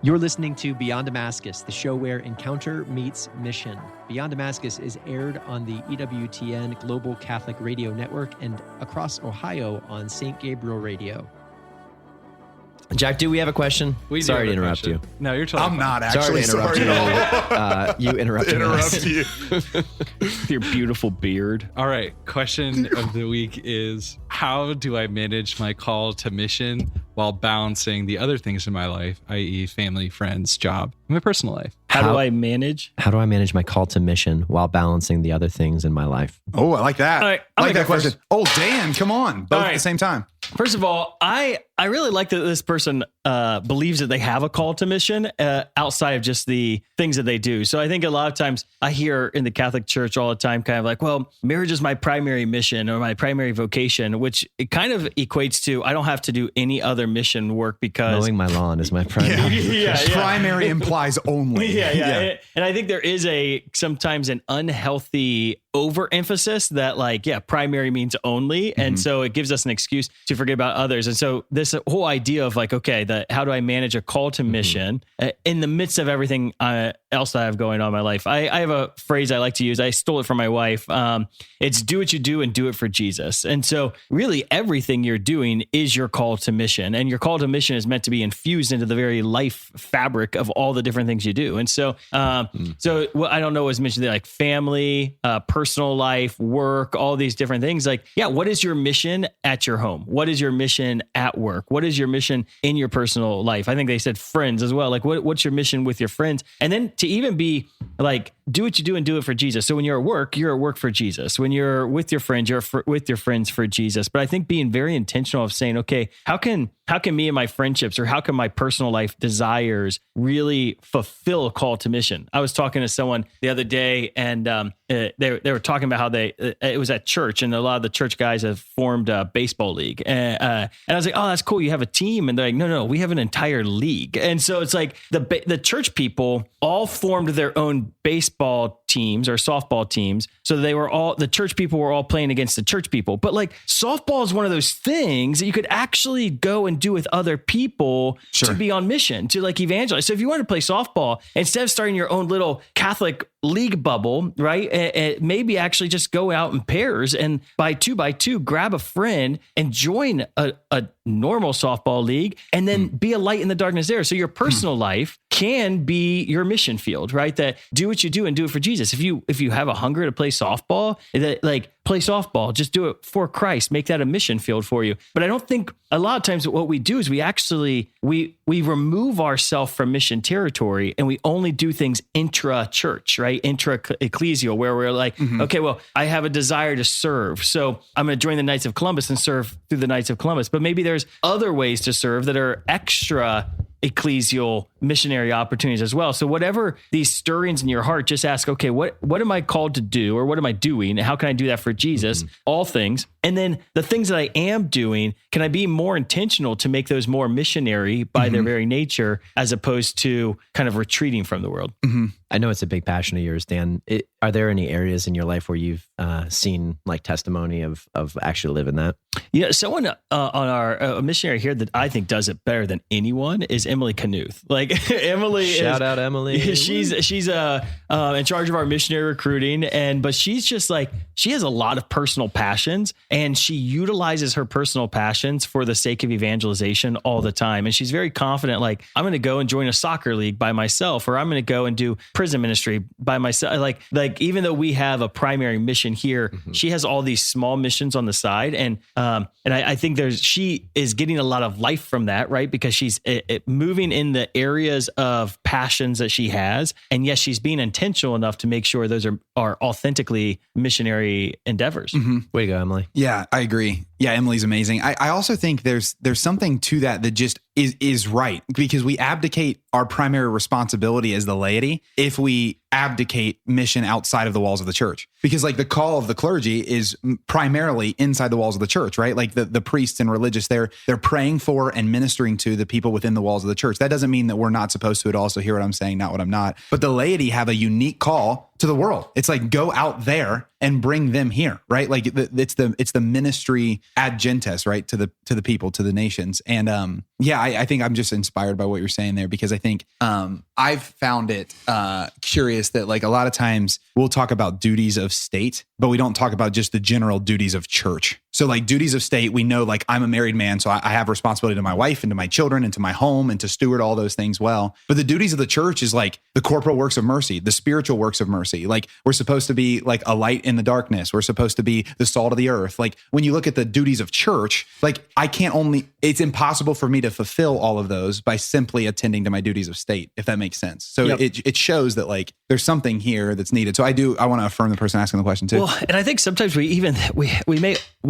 You're listening to Beyond Damascus, the show where encounter meets mission. Beyond Damascus is aired on the EWTN Global Catholic Radio Network and across Ohio on St. Gabriel Radio. Jack, do we have a question? Sorry to interrupt you. No, you're totally I'm not actually sorry. You interrupted us. You. With your beautiful beard. All right. Question of the week is, how do I manage my call to mission while balancing the other things in my life, i.e. family, friends, job, and my personal life? How do I manage my call to mission while balancing the other things in my life? Oh, I like that. All right, I like that go question. first. Oh, Dan, come on. Both at the same time. First of all, I really like that this person believes that they have a call to mission outside of just the things that they do. So I think a lot of times I hear in the Catholic Church all the time kind of like, well, marriage is my primary mission or my primary vocation, which it kind of equates to I don't have to do any other mission work because mowing my lawn is my primary. Primary implies only. Yeah. And I think there is sometimes an unhealthy overemphasis that primary means only. And so it gives us an excuse to forget about others. And so this whole idea of how do I manage a call to mission in the midst of everything else that I have going on in my life? I have a phrase I like to use. I stole it from my wife. It's do what you do and do it for Jesus. And so really everything you're doing is your call to mission. And your call to mission is meant to be infused into the very life fabric of all the different things you do. And so, so what I don't know was mentioned there, like family, personal life, work, all these different things. What is your mission at your home? What is your mission at work? What is your mission in your personal life? I think they said friends as well. What's your mission with your friends? And then to even be do what you do and do it for Jesus. So when you're at work for Jesus. When you're with your friends, with your friends for Jesus. But I think being very intentional of saying, okay, how can me and my friendships or how can my personal life desires really fulfill a call to mission? I was talking to someone the other day and they were talking about how it was at church and a lot of the church guys have formed a baseball league. And I was like, oh, that's cool. You have a team. And they're like, no, we have an entire league. And so it's like the church people all formed their own baseball teams or softball teams. So the church people were all playing against the church people. But softball is one of those things that you could actually go and do with other people to be on mission, to evangelize. So if you want to play softball, instead of starting your own little Catholic league bubble, right? Maybe actually just go out in pairs and by two, grab a friend and join a normal softball league and then be a light in the darkness there. So your personal life can be your mission field, right? That do what you do and do it for Jesus. If you have a hunger to play softball, play softball, just do it for Christ, make that a mission field for you. But I don't think a lot of times what we do is we remove ourselves from mission territory and we only do things intra-church, right? Intra-ecclesial, where we're okay, well, I have a desire to serve. So I'm going to join the Knights of Columbus and serve through the Knights of Columbus. But maybe there's other ways to serve that are extra ecclesial missionary opportunities as well. So whatever these stirrings in your heart, just ask, okay, what am I called to do or what am I doing? And how can I do that for Jesus? All things. And then the things that I am doing, can I be more intentional to make those more missionary by their very nature, as opposed to kind of retreating from the world? I know it's a big passion of yours, Dan. Are there any areas in your life where you've seen testimony of actually living that? Yeah, someone on our missionary here that I think does it better than anyone is Emily Knuth. Emily, shout out Emily. She's in charge of our missionary recruiting, but she's just she has a lot of personal passions, and she utilizes her personal passions for the sake of evangelization all the time. And she's very confident. I'm going to go and join a soccer league by myself, or I'm going to go and do prison ministry by myself. Even though we have a primary mission here, she has all these small missions on the side, and I think she is getting a lot of life from that, right? Because she's moving in the areas of passions that she has, and yes, she's being intentional enough to make sure those are authentically missionary endeavors. Way to go, Emily. Yeah, I agree. Yeah, Emily's amazing. I also think there's something to that just is right, because we abdicate our primary responsibility as the laity if we abdicate mission outside of the walls of the church. Because the call of the clergy is primarily inside the walls of the church, right? The priests and religious, they're praying for and ministering to the people within the walls of the church. That doesn't mean that we're not supposed to also hear what I'm saying, not what I'm not. But the laity have a unique call to the world. It's like, go out there and bring them here, right? Like it's the ministry ad gentes, right? To the people, to the nations. And I think I'm just inspired by what you're saying there, because I think I've found it curious that like a lot of times we'll talk about duties of state, but we don't talk about just the general duties of church. So like duties of state, we know like I'm a married man, so I have responsibility to my wife and to my children and to my home and to steward all those things well. But the duties of the church is like the corporal works of mercy, the spiritual works of mercy. Like we're supposed to be like a light in the darkness. We're supposed to be the salt of the earth. Like when you look at the duties of church, like it's impossible for me to fulfill all of those by simply attending to my duties of state, if that makes sense. So it shows that like there's something here that's needed. So I want to affirm the person asking the question too. Well, and I think sometimes we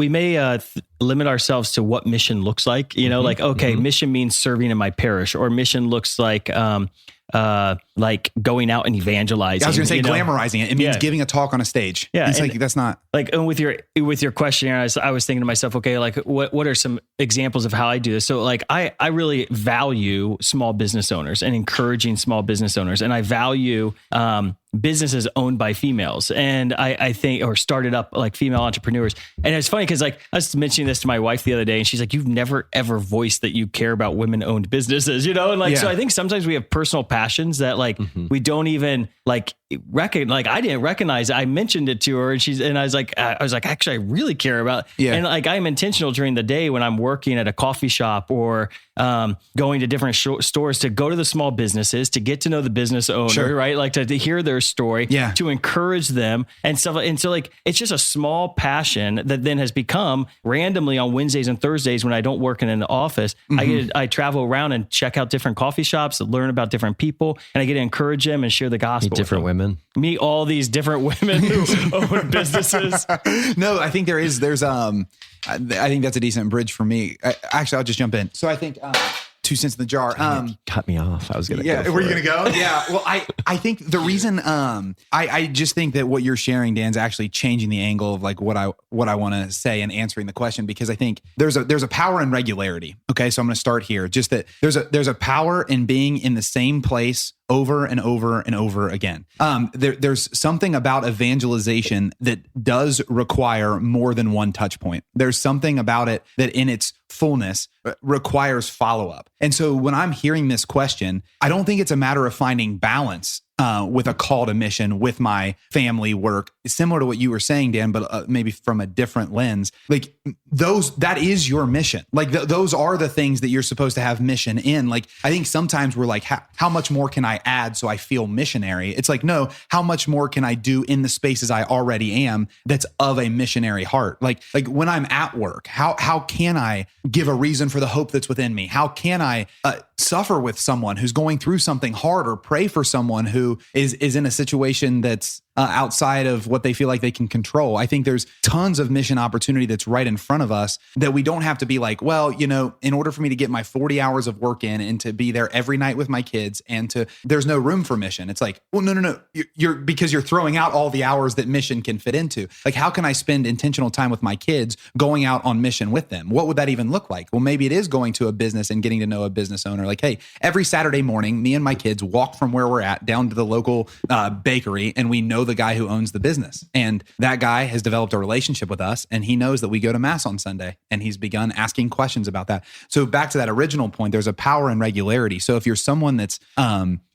may limit ourselves to what mission looks like, like, okay, mission means serving in my parish, or mission looks like going out and evangelizing. I was going to say glamorizing it. It means giving a talk on a stage. Yeah. It's like, that's not like, and with your question, I was thinking to myself, okay, like what are some examples of how I do this? So like, I really value small business owners and encouraging small business owners. And I value, businesses owned by females. And I think, or started up like female entrepreneurs. And it's funny because like I was mentioning this to my wife the other day, and she's like, you've never ever voiced that you care about women owned businesses, and like, so I think sometimes we have personal passions that like, we don't even like I didn't recognize it. I mentioned it to her, and I was like, actually, I really care about it. Yeah. And like, I'm intentional during the day when I'm working at a coffee shop or going to different stores to go to the small businesses, to get to know the business owner, right? Like to hear their story, to encourage them and stuff. And so like, it's just a small passion that then has become randomly on Wednesdays and Thursdays when I don't work in an office. I travel around and check out different coffee shops, learn about different people, and I get to encourage them and share the gospel. Different women. Meet all these different women who own businesses. No, I think there's I think that's a decent bridge for me. Actually, I'll just jump in. So I think 2 cents in the jar. Cut me off. I was going to go. Were you going to go? Yeah. Well, I think the reason I just think that what you're sharing, Dan's actually changing the angle of like what I want to say and answering the question, because I think there's a power in regularity. Okay. So I'm going to start here. Just that there's a power in being in the same place over and over and over again. There's something about evangelization that does require more than one touch point. There's something about it that in its fullness requires follow-up. And so when I'm hearing this question, I don't think it's a matter of finding balance with a call to mission with my family work, similar to what you were saying, Dan, but maybe from a different lens. Like that is your mission. Like those are the things that you're supposed to have mission in. Like I think sometimes we're like, how much more can I add so I feel missionary? It's like, no, how much more can I do in the spaces I already am that's of a missionary heart? Like when I'm at work, how can I give a reason for the hope that's within me? How can I suffer with someone who's going through something hard, or pray for someone who is in a situation that's outside of what they feel like they can control? I think there's tons of mission opportunity that's right in front of us that we don't have to be like, well, in order for me to get my 40 hours of work in and to be there every night with my kids there's no room for mission. It's like, well, no. Because you're throwing out all the hours that mission can fit into. Like, how can I spend intentional time with my kids going out on mission with them? What would that even look like? Well, maybe it is going to a business and getting to know a business owner. Like, hey, every Saturday morning, me and my kids walk from where we're at down to the local bakery, and we know the guy who owns the business. And that guy has developed a relationship with us, and he knows that we go to mass on Sunday, and he's begun asking questions about that. So back to that original point, there's a power in regularity. So if you're someone that's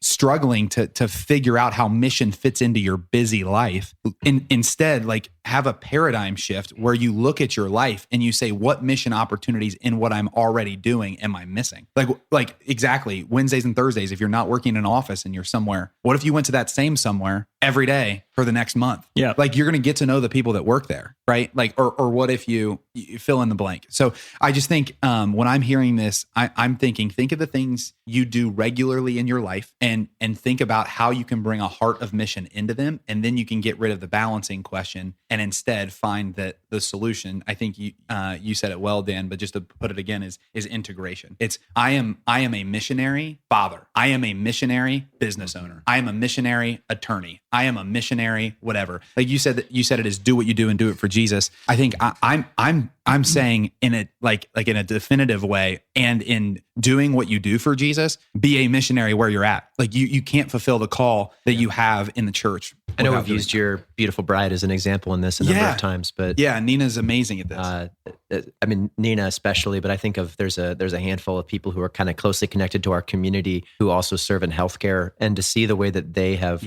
struggling to figure out how mission fits into your busy life, instead, like, have a paradigm shift where you look at your life and you say, what mission opportunities in what I'm already doing am I missing? Like exactly Wednesdays and Thursdays, if you're not working in an office and you're somewhere, what if you went to that same somewhere every day for the next month? Yeah. Like, you're going to get to know the people that work there, right? Like, or what if you fill in the blank? So I just think when I'm hearing this, I'm thinking, think of the things you do regularly in your life and think about how you can bring a heart of mission into them. And then you can get rid of the balancing question and instead find that the solution, I think you said it well, Dan, but just to put it again, is integration. It's, I am a missionary father. I am a missionary business owner. I am a missionary attorney. I am a missionary, whatever. Like you said it is do what you do and do it for Jesus. I think I'm saying in a like in a definitive way, and in doing what you do for Jesus, be a missionary where you're at. Like you can't fulfill the call that you have in the church I know without we've doing used that. your beautiful bride as an example in this a number of times, but Yeah, Nina's amazing at this. I mean, Nina especially, but I think of there's a handful of people who are kind of closely connected to our community who also serve in healthcare, and to see the way that they have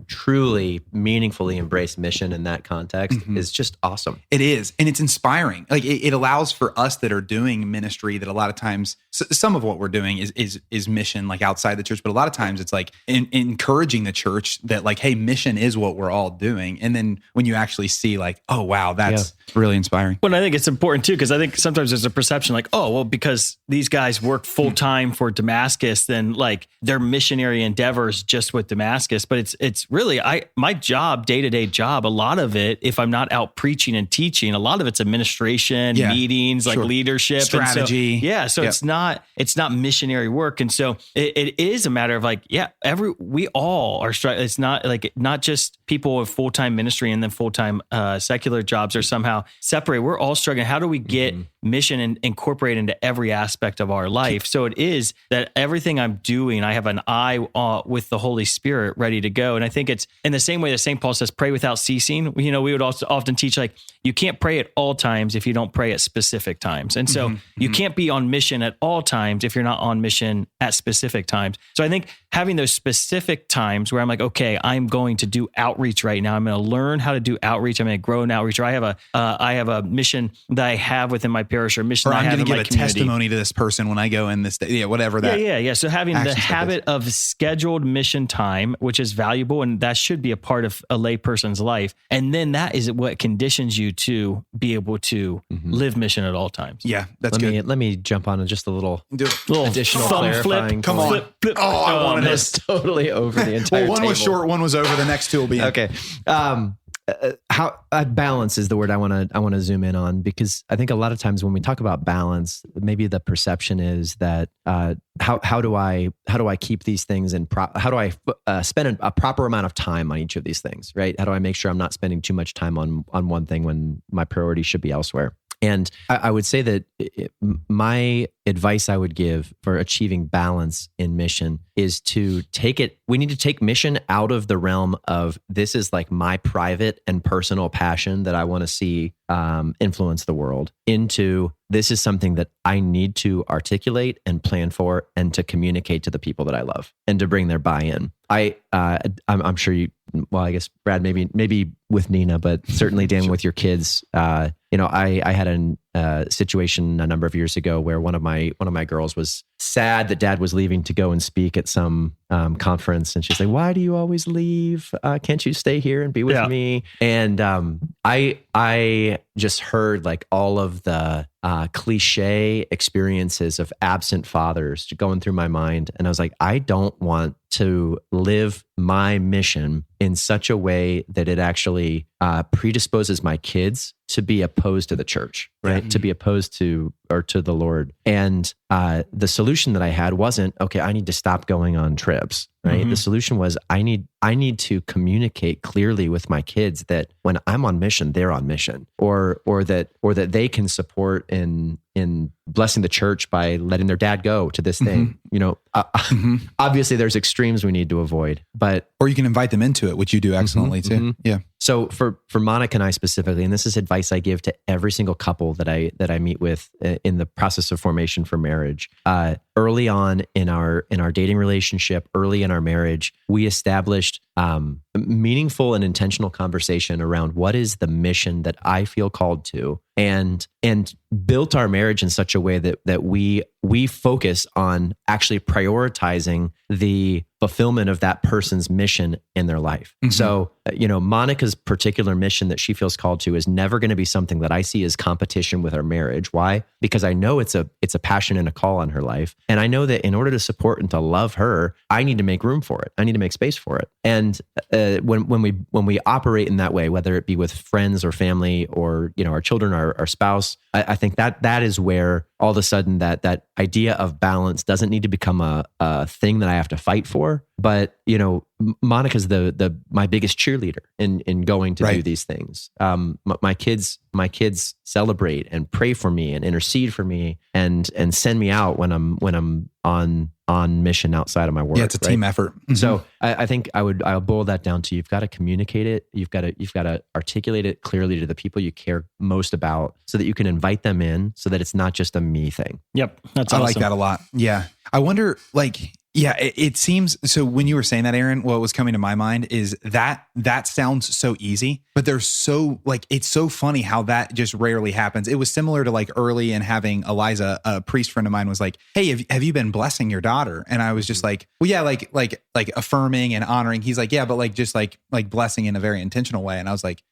truly meaningfully embraced mission in that context is just awesome. It is. And it's inspiring. Like it allows for us that are doing ministry that a lot of times, some of what we're doing is mission like outside the church, but a lot of times it's like encouraging the church that like, hey, mission is what we're all doing. And then when you actually see like, oh, wow, that's really inspiring. Well, I think it's important too, because I think sometimes there's a perception like, oh, well, because these guys work full time for Damascus, then like their missionary endeavors just with Damascus. But it's really my job, day-to-day job, a lot of it, if I'm not out preaching and teaching, a lot of it's administration, meetings, like leadership, strategy. And so, it's not missionary work. And so it is a matter of like, we all are it's not just people with full-time ministry and then full-time secular jobs are somehow separate. We're all struggling. How do we get mission and incorporate into every aspect of our life? So it is that everything I'm doing, I have an eye with the Holy Spirit ready to go. And I think it's in the same way that St. Paul says, pray without ceasing. We would also often teach like, you can't pray at all times if you don't pray at specific times. And so you can't be on mission at all times if you're not on mission at specific times. So I think having those specific times where I'm like, okay, I'm going to do outreach right now. I'm going to learn how to do outreach. I'm going to grow in outreach. Or I have a mission that I have within my parish, or mission that I have in my community. I'm going to give a testimony to this person when I go in this day. Yeah, whatever that. Yeah. So having the habit of scheduled mission time, which is valuable, and that should be a part of a lay person's life. And then that is what conditions you to be able to live mission at all times. Yeah, that's good. Let me jump on just a little additional thumb clarifying. Flip. Come on. Flip. Oh, I wanted That's totally over the entire Well, one table. was short, one was over. The next two will be in. Okay. How balance is the word I want to zoom in on, because I think a lot of times when we talk about balance, maybe the perception is that how do I keep these things in how do I spend a proper amount of time on each of these things, right? How do I make sure I'm not spending too much time on one thing when my priority should be elsewhere? And I would say that my advice I would give for achieving balance in mission is to we need to take mission out of the realm of this is like my private and personal passion that I want to see influence the world, into this is something that I need to articulate and plan for and to communicate to the people that I love and to bring their buy-in. I'm sure you, well, I guess Brad, maybe with Nina, but certainly Dan with your kids. I had a situation a number of years ago where one of my girls was sad that Dad was leaving to go and speak at some conference, and she's like, "Why do you always leave? Can't you stay here and be with me?" And I just heard like all of the cliche experiences of absent fathers going through my mind, and I was like, I don't want to live my mission in such a way that it actually predisposes my kids to be opposed to the church, right? To be opposed to the Lord. And the solution that I had wasn't, okay, I need to stop going on trips, right? The solution was I need to communicate clearly with my kids that when I'm on mission, they're on mission, or that they can support in blessing the church by letting their dad go to this thing. Obviously there's extremes we need to avoid, or you can invite them into it, which you do excellently too. Yeah. So for Monica and I specifically, and this is advice I give to every single couple that I meet with in the process of formation for marriage. Early on in our dating relationship, early in our marriage, we established meaningful and intentional conversation around what is the mission that I feel called to, and built our marriage in such a way that we focus on actually prioritizing the fulfillment of that person's mission in their life. So, Monica's particular mission that she feels called to is never going to be something that I see as competition with our marriage. Why? Because I know it's a passion and a call on her life. And I know that in order to support and to love her, I need to make room for it. I need to make space for it. And when we operate in that way, whether it be with friends or family or, our children, our spouse, I think that is where all of a sudden that idea of balance doesn't need to become a thing that I have to fight for. But, Monica's my biggest cheerleader in going to do these things. My kids celebrate and pray for me and intercede for me and send me out when I'm on on mission outside of my work. Yeah, it's a team effort. Mm-hmm. So I think I'll boil that down to you've got to communicate it. You've got to articulate it clearly to the people you care most about so that you can invite them in so that it's not just a me thing. Yep. That's I awesome. like that a lot. Yeah. I wonder, like, yeah, it seems, so when you were saying that, Aaron, what was coming to my mind is that sounds so easy, but there's so, like, it's so funny how that just rarely happens. It was similar to like early in having Eliza, a priest friend of mine was like, hey, have you been blessing your daughter? And I was just like, well, yeah, like affirming and honoring. He's like, yeah, but like, just like blessing in a very intentional way. And I was like,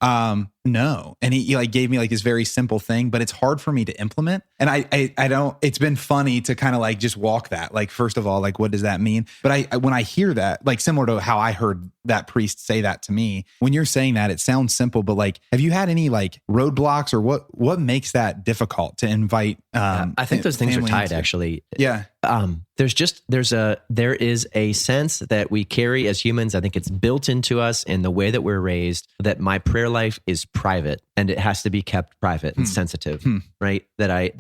no. And he like gave me like this very simple thing, but it's hard for me to implement. And I don't, it's been funny to kind of like just walk that, like, first of all, like, what does that mean? But when I hear that, like similar to how I heard that priest say that to me, when you're saying that, it sounds simple, but like, have you had any like roadblocks or what makes that difficult to invite? I think those things are tied into? actually. Yeah. There is a sense that we carry as humans. I think it's built into us in the way that we're raised, that my prayer life is private and it has to be kept private and sensitive, right? I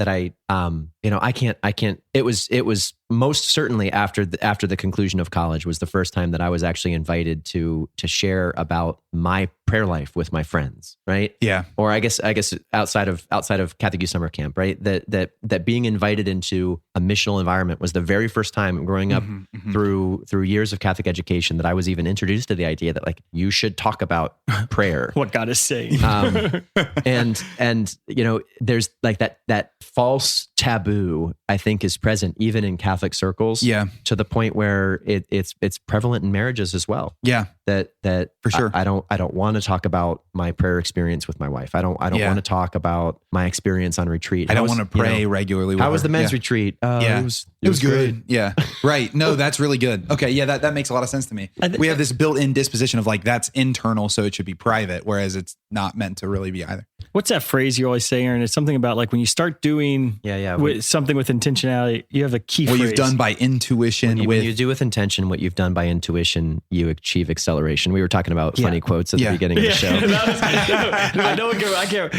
can't, it was most certainly after the conclusion of college was the first time that I was actually invited to share about my prayer life with my friends, right? Yeah. Or I guess outside of Catholic Youth Summer Camp, right? That being invited into a missional environment was the very first time growing up through years of Catholic education that I was even introduced to the idea that like you should talk about prayer. What God is saying. And there's like that false taboo, I think, is present even in Catholic circles. Yeah. To the point where it's prevalent in marriages as well. Yeah. That for sure. I don't want to talk about my prayer experience with my wife. I don't want to talk about my experience on retreat. I don't want to pray regularly with How was her. the men's retreat? Yeah. It was good. great. Yeah. Right. No, that's really good. Okay. Yeah. That makes a lot of sense to me. We have this built-in disposition of like, that's internal, so it should be private, whereas it's not meant to really be either. What's that phrase you always say, Aaron? It's something about like when you start doing something with intentionality, you have a key phrase. What you've done by intuition. When you do with intention what you've done by intuition, you achieve acceleration. We were talking about funny quotes at the beginning of the show.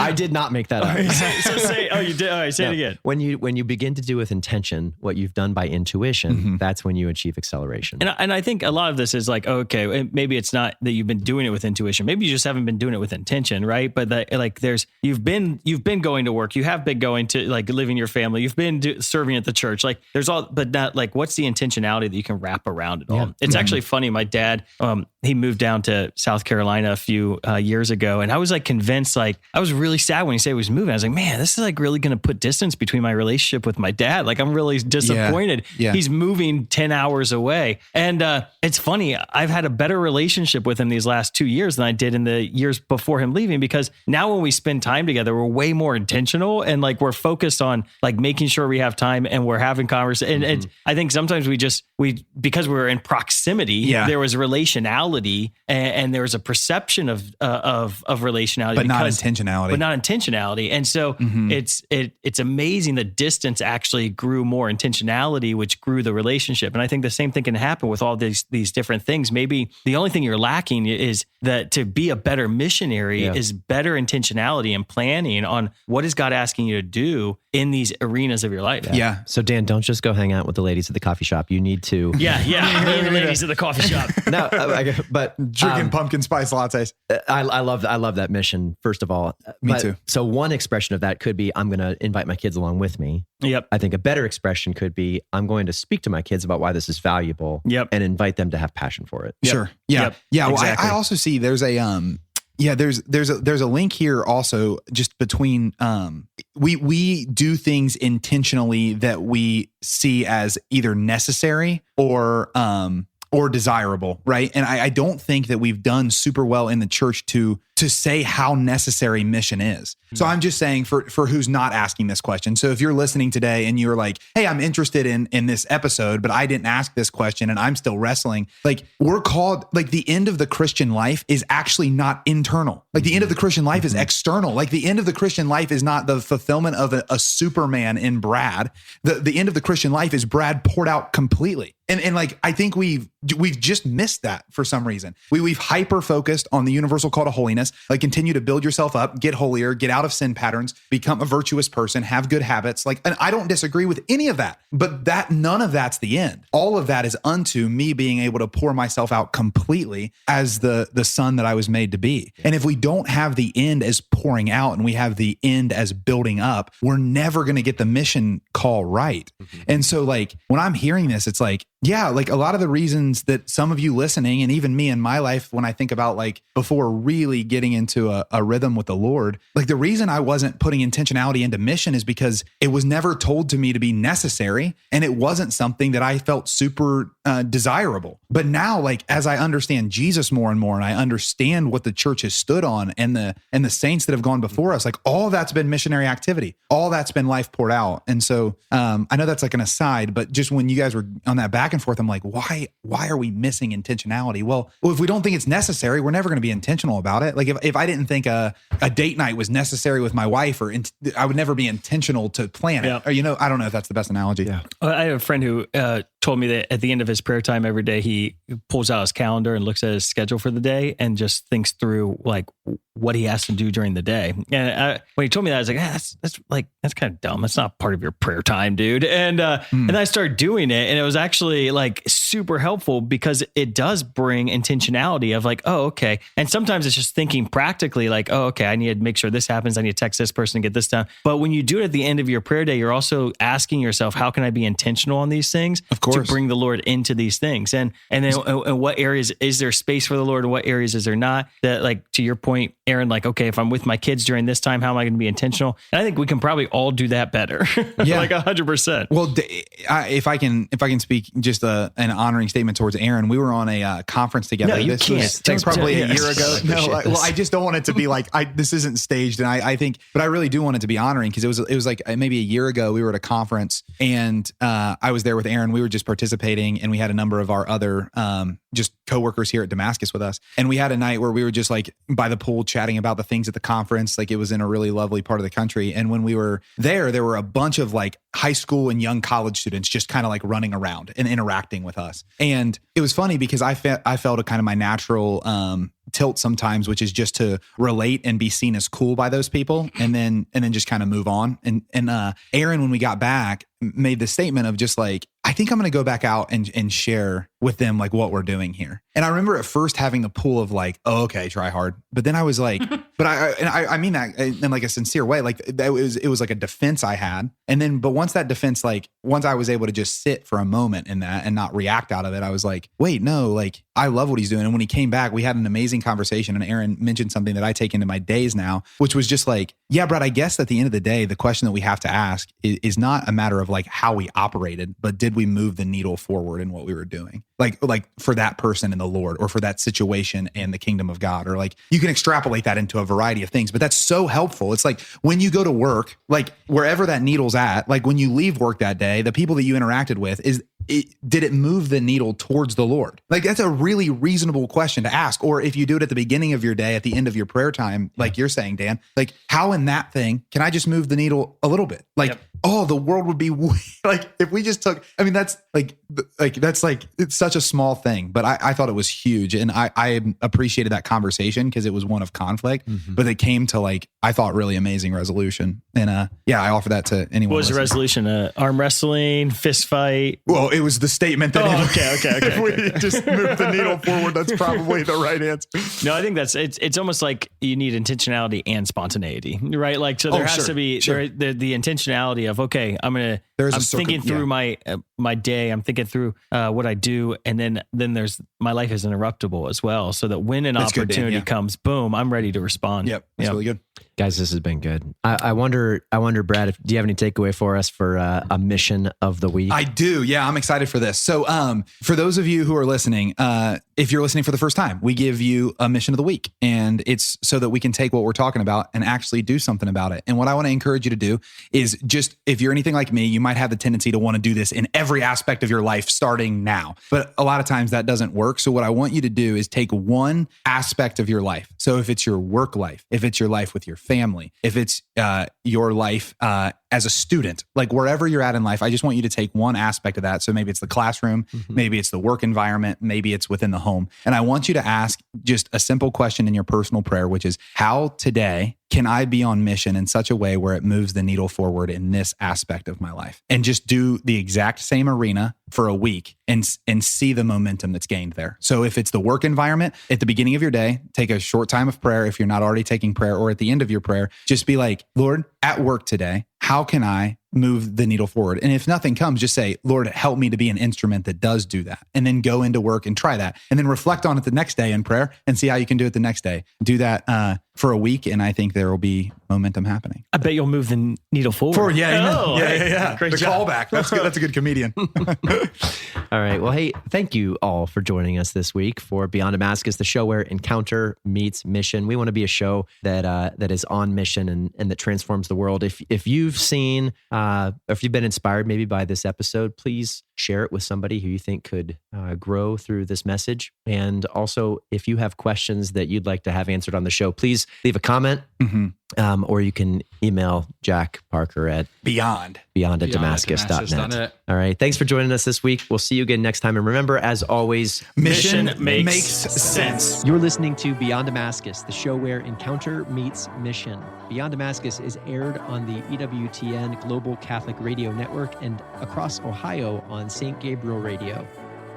I did not make that up. So say, you did. All right, say it again. When you begin to do with intention what you've done by intuition, that's when you achieve acceleration. And I think a lot of this is like, okay, maybe it's not that you've been doing it with intuition. Maybe you just haven't been doing it with intention, right? But you've been going to work, you have been going to like living your family, you've been serving at the church. Like there's all, but not like what's the intentionality that you can wrap around it all? Yeah. It's actually funny. My dad, he moved down to South Carolina a few years ago, and I was like convinced, like I was really sad when he said he was moving. I was like, man, this is like really going to put distance between my relationship with my dad. Like I'm really disappointed. Yeah. He's moving 10 hours away. And it's funny. I've had a better relationship with him these last 2 years than I did in the years before him leaving, because now when we spend time together, we're way more intentional and like we're focused on like making sure we have time and we're having conversation. And I think sometimes because we were in proximity, there was relationality and there was a perception of relationality, but not intentionality. And so it's amazing the distance actually grew more intentionality, which grew the relationship. And I think the same thing can happen with all these different things. Maybe the only thing you're lacking is that to be a better missionary is better intentionality and planning on what is God asking you to do in these arenas of your life. Yeah. So Dan, don't just go hang out with the ladies at the coffee shop. You need to. Yeah. The ladies at the coffee shop. No, but drinking pumpkin spice lattes. I love that mission. First of all, me too. So one expression of that could be, I'm going to invite my kids along with me. Yep. I think a better expression could be, I'm going to speak to my kids about why this is valuable. Yep. And invite them to have passion for it. Yep. Sure. Yeah. Yep. Yeah. Exactly. Well, I also see there's a there's a link here also just between we do things intentionally that we see as either necessary or desirable, right? And I don't think that we've done super well in the church to say how necessary mission is. So I'm just saying for who's not asking this question. So if you're listening today and you're like, hey, I'm interested in this episode, but I didn't ask this question and I'm still wrestling. Like we're called, like the end of the Christian life is actually not internal. Like the end of the Christian life is external. Like the end of the Christian life is not the fulfillment of a Superman in Brad. The end of the Christian life is Brad poured out completely. And like, I think we've just missed that for some reason. We've hyper focused on the universal call to holiness. this. Like continue to build yourself up, get holier, get out of sin patterns, become a virtuous person, have good habits. Like, and I don't disagree with any of that, but none of that's the end. All of that is unto me being able to pour myself out completely as the son that I was made to be. And if we don't have the end as pouring out and we have the end as building up, we're never going to get the mission call right. And so like when I'm hearing this, it's like, yeah, like a lot of the reasons that some of you listening and even me in my life, when I think about like before really getting into a rhythm with the Lord, like the reason I wasn't putting intentionality into mission is because it was never told to me to be necessary. And it wasn't something that I felt super desirable. But now, like, as I understand Jesus more and more, and I understand what the church has stood on and the saints that have gone before us, like all that's been missionary activity, all that's been life poured out. And so I know that's like an aside, but just when you guys were on that back and forth, I'm like, why are we missing intentionality? Well, if we don't think it's necessary, we're never going to be intentional about it. Like if I didn't think a date night was necessary with my wife, I would never be intentional to plan it. Or, I don't know if that's the best analogy. Yeah. I have a friend who told me that at the end of his prayer time every day, he pulls out his calendar and looks at his schedule for the day and just thinks through like what he has to do during the day. And when he told me that, I was like, that's kind of dumb. That's not part of your prayer time, dude. And I started doing it, and it was actually like super helpful because it does bring intentionality of like, oh, okay. And sometimes it's just thinking practically like, oh, okay, I need to make sure this happens. I need to text this person and get this done. But when you do it at the end of your prayer day, you're also asking yourself, how can I be intentional on these things? Of course. To bring the Lord into these things. And then in what areas is there space for the Lord and what areas is there not? That, like, to your point, Aaron, like, okay, if I'm with my kids during this time, how am I going to be intentional? And I think we can probably all do that better. Yeah. Like 100%. Well, if I can speak just an honoring statement towards Aaron, we were on a conference together. No, you this can't. was probably a year ago. No, I just don't want it to be like, this isn't staged. And I think, but I really do want it to be honoring because it was like maybe a year ago, we were at a conference and I was there with Aaron. We were just participating and we had a number of our other just coworkers here at Damascus with us. And we had a night where we were just like by the pool chatting about the things at the conference. Like it was in a really lovely part of the country. And when we were there were a bunch of like high school and young college students just kind of like running around and interacting with us. And it was funny because I felt a kind of my natural tilt sometimes, which is just to relate and be seen as cool by those people and then just kind of move on. And Aaron, when we got back, made the statement of just like, I think I'm going to go back out and share with them like what we're doing here. And I remember at first having the pull of like, oh, okay, try hard. But then I was like, I mean that in like a sincere way. Like it was like a defense I had. And then, but once that defense, like once I was able to just sit for a moment in that and not react out of it, I was like, wait, no, like I love what he's doing. And when he came back, we had an amazing conversation. And Aaron mentioned something that I take into my days now, which was just like, yeah, Brad, I guess at the end of the day, the question that we have to ask is not a matter of like how we operated, but did we move the needle forward in what we were doing? Like for that person and the Lord, or for that situation and the kingdom of God, or like you can extrapolate that into a variety of things, but that's so helpful. It's like when you go to work, like wherever that needle's at, like when you leave work that day, the people that you interacted with did it move the needle towards the Lord? Like that's a really reasonable question to ask. Or if you do it at the beginning of your day, at the end of your prayer time, like you're saying, Dan, like how in that thing can I just move the needle a little bit? Like, oh, the world would be like if we just took. I mean, that's like it's such a small thing, but I thought it was huge, and I appreciated that conversation because it was one of conflict, but it came to like I thought really amazing resolution, and I offer that to anyone. What was the resolution? Arm wrestling, fist fight? Well, it was the statement that okay. If we just move the needle forward, that's probably the right answer. No, I think it's almost like you need intentionality and spontaneity, right? Like so there has to be the intentionality of okay, I'm thinking through my day, I'm thinking through what I do, and then there's my life is interruptible as well, so that when an opportunity comes, boom, I'm ready to respond. Yep, that's really good. Guys, this has been good. I wonder, Brad, do you have any takeaway for us for a mission of the week? I do. Yeah, I'm excited for this. So for those of you who are listening, if you're listening for the first time, we give you a mission of the week, and it's so that we can take what we're talking about and actually do something about it. And what I want to encourage you to do is just, if you're anything like me, you might have the tendency to want to do this in every aspect of your life starting now. But a lot of times that doesn't work. So what I want you to do is take one aspect of your life. So if it's your work life, if it's your life with your family, if it's your life as a student, like wherever you're at in life, I just want you to take one aspect of that. So maybe it's the classroom, maybe it's the work environment, maybe it's within the home. And I want you to ask just a simple question in your personal prayer, which is, how today can I be on mission in such a way where it moves the needle forward in this aspect of my life? And just do the exact same arena for a week and see the momentum that's gained there. So if it's the work environment, at the beginning of your day, take a short time of prayer. If you're not already taking prayer, or at the end of your prayer, just be like, Lord, at work today, how can I move the needle forward? And if nothing comes, just say, Lord, help me to be an instrument that does do that. And then go into work and try that. And then reflect on it the next day in prayer and see how you can do it the next day. Do that for a week. And I think there will be momentum happening. I bet you'll move the needle forward. Yeah. Great the job. callback. That's good. That's a good comedian. All right. Well, hey, thank you all for joining us this week for Beyond Damascus, the show where encounter meets mission. We want to be a show that is on mission and that transforms the world. If you've seen, if you've been inspired maybe by this episode, please share it with somebody who you think could grow through this message. And also, if you have questions that you'd like to have answered on the show, please leave a comment, or you can email Jack Parker at beyond at Damascus.net. All right. Thanks for joining us this week. We'll see you again next time. And remember, as always, mission makes sense. You're listening to Beyond Damascus, the show where encounter meets mission. Beyond Damascus is aired on the EWTN Global Catholic Radio Network and across Ohio on St. Gabriel Radio.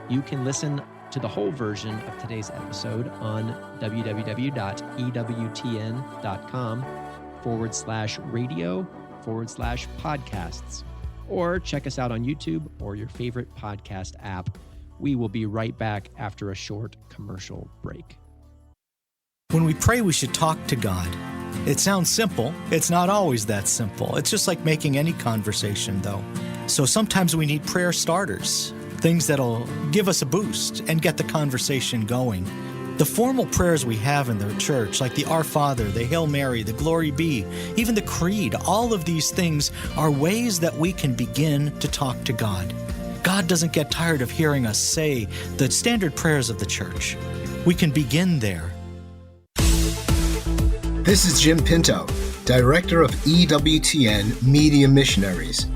You can listen to the whole version of today's episode on www.ewtn.com/radio/podcasts, or check us out on YouTube or your favorite podcast app. We will be right back after a short commercial break. When we pray, we should talk to God. It sounds simple. It's not always that simple. It's just like making any conversation, though. So sometimes we need prayer starters, things that'll give us a boost and get the conversation going. The formal prayers we have in the church, like the Our Father, the Hail Mary, the Glory Be, even the Creed, all of these things are ways that we can begin to talk to God. God doesn't get tired of hearing us say the standard prayers of the church. We can begin there. This is Jim Pinto, Director of EWTN Media Missionaries.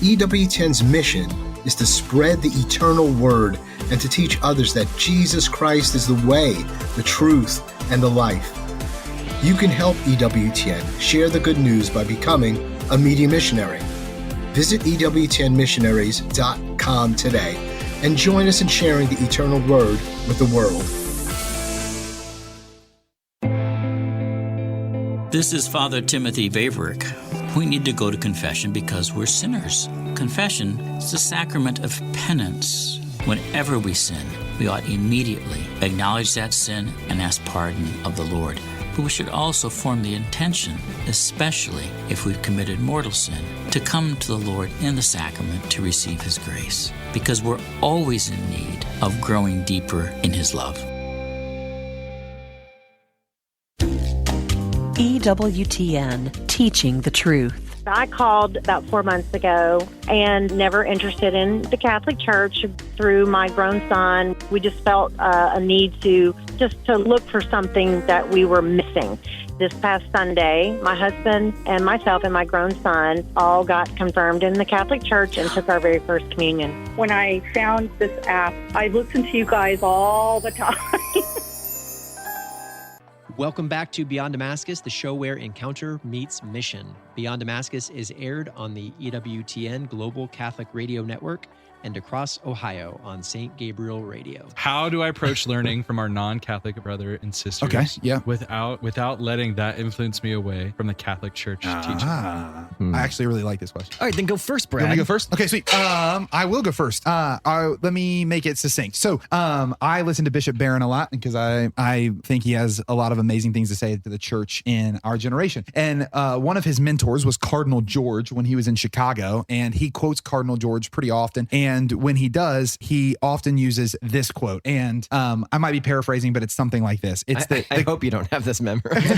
EWTN's mission is to spread the eternal word and to teach others that Jesus Christ is the way, the truth, and the life. You can help EWTN share the good news by becoming a media missionary. Visit EWTNmissionaries.com today and join us in sharing the eternal word with the world. This is Father Timothy Vaverick. We need to go to confession because we're sinners. Confession is the sacrament of penance. Whenever we sin, we ought immediately acknowledge that sin and ask pardon of the Lord. But we should also form the intention, especially if we've committed mortal sin, to come to the Lord in the sacrament to receive His grace, because we're always in need of growing deeper in His love. EWTN, teaching the truth. I called about 4 months ago and never interested in the Catholic Church. Through my grown son, we just felt a need to look for something that we were missing. This past Sunday, my husband and myself and my grown son all got confirmed in the Catholic Church and took our very first communion. When I found this app, I listened to you guys all the time. Welcome back to Beyond Damascus, the show where encounter meets mission. Beyond Damascus is aired on the EWTN Global Catholic Radio Network and across Ohio on St. Gabriel Radio. How do I approach learning from our non-Catholic brother and sisters? Okay, yeah. Without letting that influence me away from the Catholic Church teaching. I actually really like this question. All right, then go first, Brad. You want me to go first? Okay, sweet. I will go first. Let me make it succinct. So, I listen to Bishop Barron a lot because I think he has a lot of amazing things to say to the church in our generation. And one of his mentors was Cardinal George when he was in Chicago, and he quotes Cardinal George pretty often. And And when he does, he often uses this quote. And I might be paraphrasing, but it's something like this. It's I hope you don't have this memorized.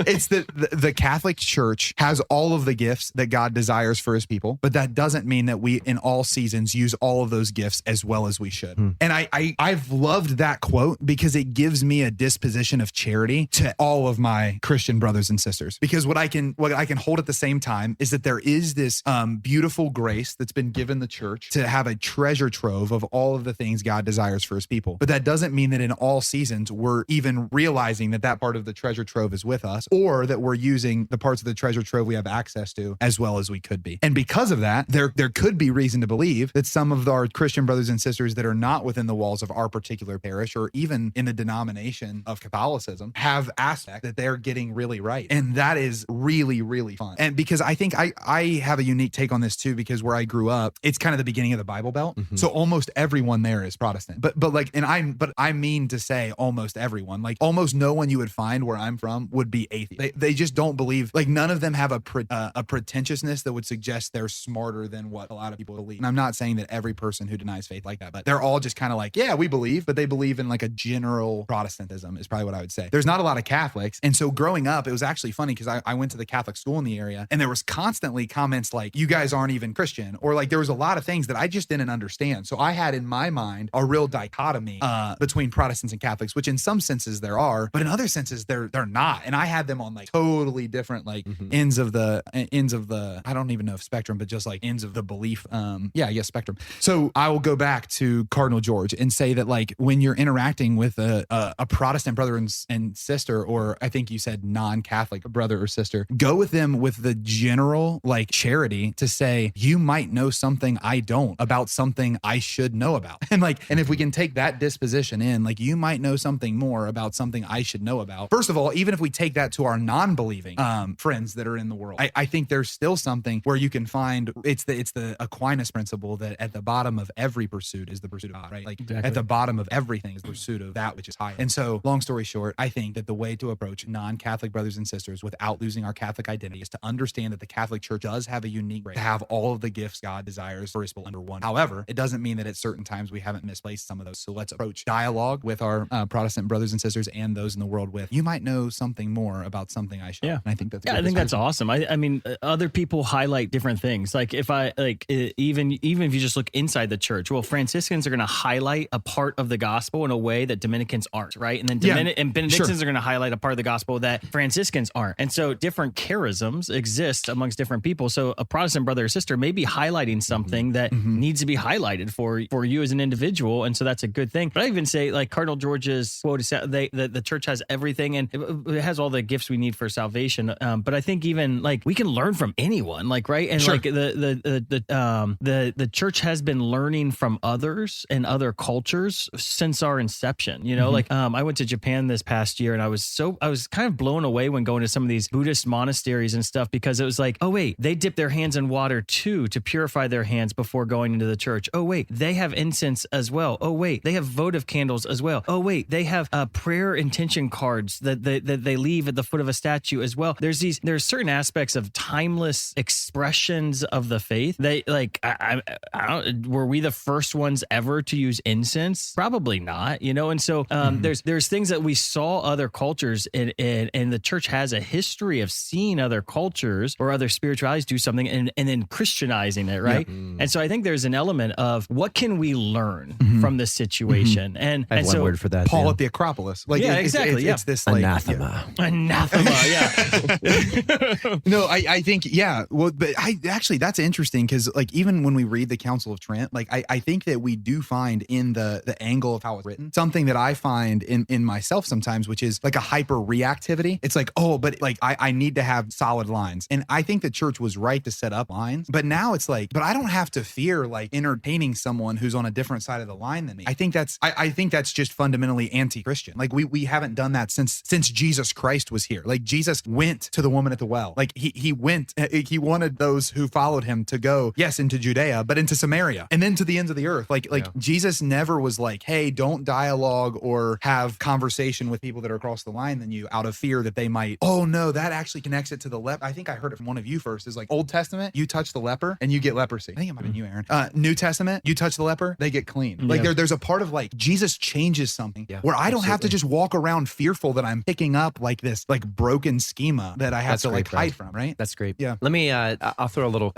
It's the Catholic Church has all of the gifts that God desires for his people, but that doesn't mean that we in all seasons use all of those gifts as well as we should. And I've loved that quote because it gives me a disposition of charity to all of my Christian brothers and sisters. Because what I can hold at the same time is that there is this beautiful grace that's been given the church to have a treasure trove of all of the things God desires for his people. But that doesn't mean that in all seasons we're even realizing that part of the treasure trove is with us, or that we're using the parts of the treasure trove we have access to as well as we could be. And because of that, there could be reason to believe that some of our Christian brothers and sisters that are not within the walls of our particular parish or even in the denomination of Catholicism have aspects that they're getting really right. And that is really, really fun. And because I think I have a unique take on this too, because where I grew up, it's kind of the beginning of the Bible Belt. So almost everyone there is Protestant. But I mean to say almost everyone, like almost no one you would find where I'm from would be atheist. They just don't believe, like none of them have a pretentiousness that would suggest they're smarter than what a lot of people believe. And I'm not saying that every person who denies faith like that, but they're all just kind of like, yeah, we believe, but they believe in like a general Protestantism is probably what I would say. There's not a lot of Catholics. And so growing up, it was actually funny because I went to the Catholic school in the area and there was constantly comments like, you guys aren't even Christian, or like there was a lot of things that I just didn't understand. So I had in my mind a real dichotomy between Protestants and Catholics, which in some senses there are, but in other senses they're not. And I had them on like totally different like ends of the I don't even know if spectrum, but just like ends of the belief. I guess spectrum. So I will go back to Cardinal George and say that like when you're interacting with a Protestant brother and sister, or I think you said non-Catholic brother or sister, go with them with the general like charity to say, you might know something I don't about something I should know about. And if we can take that disposition in, like you might know something more about something I should know about. First of all, even if we take that to our non-believing friends that are in the world, I think there's still something where you can find it's the Aquinas principle that at the bottom of every pursuit is the pursuit of God, right? Like at the bottom of everything is the pursuit of that which is higher. And so long story short, I think that the way to approach non-Catholic brothers and sisters without losing our Catholic identity is to understand that the Catholic Church does have a unique right to have all of the gifts God desires for his people under one. However, it doesn't mean that at certain times we haven't misplaced some of those. So let's approach dialogue with our Protestant brothers and sisters and those in the world with, you might know something more about something I should. Yeah. And I think that's I think that's awesome. I mean, other people highlight different things. Like if I even if you just look inside the church, well, Franciscans are going to highlight a part of the gospel in a way that Dominicans aren't, right? And then and Benedictines are going to highlight a part of the gospel that Franciscans aren't. And so different charisms exist amongst different people. So a Protestant brother or sister may be highlighting something that needs to be highlighted for you as an individual. And so that's a good thing. But I even say like Cardinal George's quote is the church has everything and it has all the gifts we need for salvation. But I think even like we can learn from anyone, like, right. And like the church has been learning from others and other cultures since our inception, you know, like I went to Japan this past year and I was kind of blown away when going to some of these Buddhist monasteries and stuff, because it was like, oh wait, they dip their hands in water too to purify their hands before going into the church. Oh wait, they have incense as well. Oh wait, they have votive candles as well. Oh wait, they have prayer intention cards that they leave at the foot of a statue as well. There's certain aspects of timeless expressions of the faith. They like, I don't, were we the first ones ever to use incense? Probably not, you know? And so there's things that we saw other cultures and the church has a history of seeing other cultures or other spiritualities do something and then Christianizing it, right? And so I think there's an element of what can we learn from this situation? And I have one word for that. Paul at the Acropolis. Like, exactly. It's this like anathema. Anathema, yeah. No, I think, well, but that's interesting because like even when we read the Council of Trent, like I think that we do find in the angle of how it's written, something that I find in myself sometimes, which is like a hyper reactivity. It's like, oh, but like I need to have solid lines. And I think the church was right to set up lines, but now it's like, but I don't have to fear like entertaining someone who's on a different side of the line than me. I think that's just fundamentally anti-Christian. Like we haven't done that since Jesus Christ was here. Like Jesus went to the woman at the well. Like he wanted those who followed him to go, yes, into Judea, but into Samaria and then to the ends of the earth. Like Jesus never was like, hey, don't dialogue or have conversation with people that are across the line than you out of fear that they might, oh no, that actually connects it to the leper. I think I heard it from one of you first is like Old Testament, you touch the leper and you get leprosy. I think it might have been you Aaron. New Testament, you touch the leper, they get clean. Like there's a part of like Jesus changes something where I don't have to just walk around fearful that I'm picking up like this like broken schema that I have to like hide from, right? That's great. Yeah. Let me, I'll throw a little,